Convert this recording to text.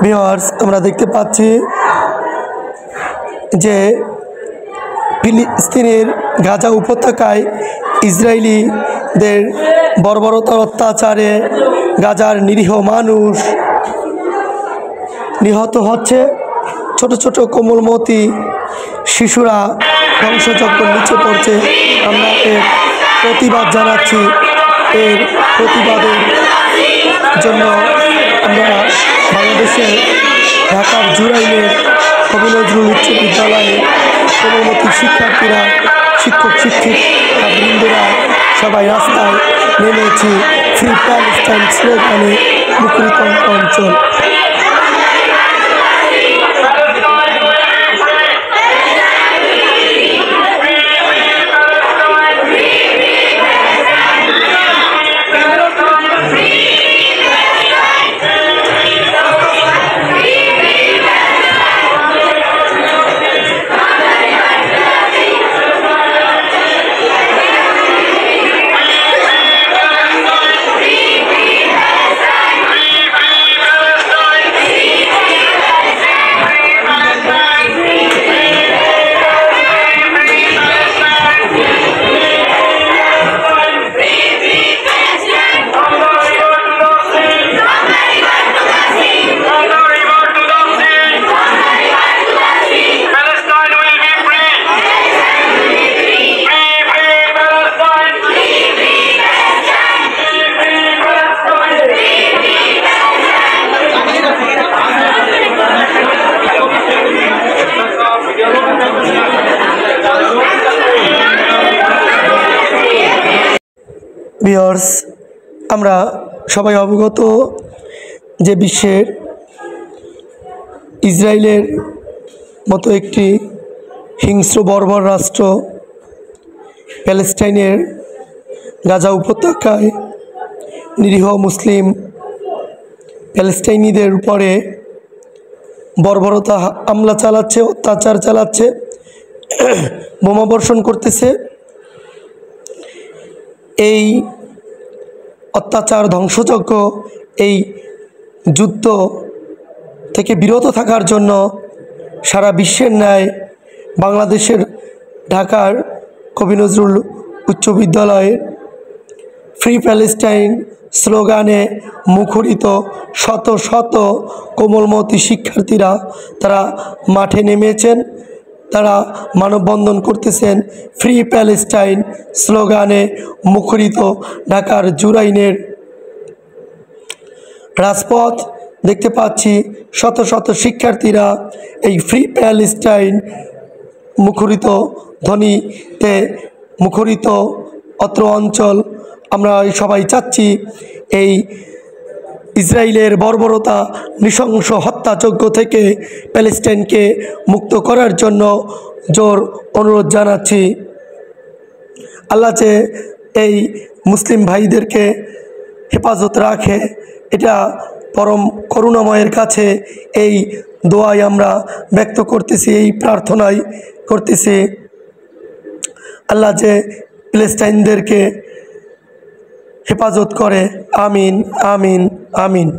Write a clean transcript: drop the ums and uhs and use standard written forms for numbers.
Viewers, আমরা দেখতে পাচ্ছি যে ফিলিস্তিনের গাজা উপত্যকায় ইসরায়েলিদের বর্বরতার অত্যাচারে গাজার নিরীহ মানুষ নিহত হচ্ছে। ছোট ছোট কোমলমতি শিশুরা ধ্বংসযজ্ঞের নিচে পড়ছে। আমরা এর প্রতিবাদ জানাচ্ছি। এর প্রতিবাদের জন্য আমরা বাংলাদেশের ঢাকার জুরাইনের কবি নজরুল উচ্চ বিদ্যালয়ে কোমলমতি শিক্ষার্থীরা, শিক্ষক শিক্ষিকা বৃন্দরা সবাই রাস্তায় নেমেছি ফ্রি প্যালেস্টাইন স্লোগানে মুখরিত অঞ্চল। ভিউয়ার্স, আমরা সবাই অবগত যে বিশ্বের ইসরায়েলের মতো একটি হিংস্র বর্বর রাষ্ট্র প্যালেস্টাইনের গাজা উপত্যকায় নিরীহ মুসলিম প্যালেস্টাইনিদের উপরে বর্বরতা হামলা চালাচ্ছে, অত্যাচার চালাচ্ছে, বোমাবর্ষণ করতেছে। এই অত্যাচার, ধ্বংসযজ্ঞ, এই যুদ্ধ থেকে বিরত থাকার জন্য সারা বিশ্বের ন্যায় বাংলাদেশের ঢাকার কবি নজরুল উচ্চ বিদ্যালয়ে ফ্রি প্যালেস্টাইন স্লোগানে মুখরিত শত শত কোমলমতি শিক্ষার্থীরা তারা মাঠে নেমেছেন। তারা মানববন্ধন করতেছেন ফ্রি প্যালেস্টাইন স্লোগানে মুখরিত ঢাকার জুরাইনের রাজপথ। দেখতে পাচ্ছি শত শত শিক্ষার্থীরা এই ফ্রি প্যালেস্টাইন মুখরিত ধ্বনিতে মুখরিত অত্র অঞ্চল। আমরা সবাই চাচ্ছি এই ইসরায়েলের বর্বরতা, নৃশংস হত্যাযজ্ঞ থেকে প্যালেস্টাইনকে মুক্ত করার জন্য জোর অনুরোধ জানাচ্ছি। আল্লাহ যে এই মুসলিম ভাইদেরকে হেফাজত রাখে, এটা পরম করুণাময়ের কাছে এই দোয়াই আমরা ব্যক্ত করতেছি, এই প্রার্থনাই করতেছি। আল্লাহ যে প্যালেস্টাইনদেরকে হেফাজত করে। আমিন, আমিন, আমিন।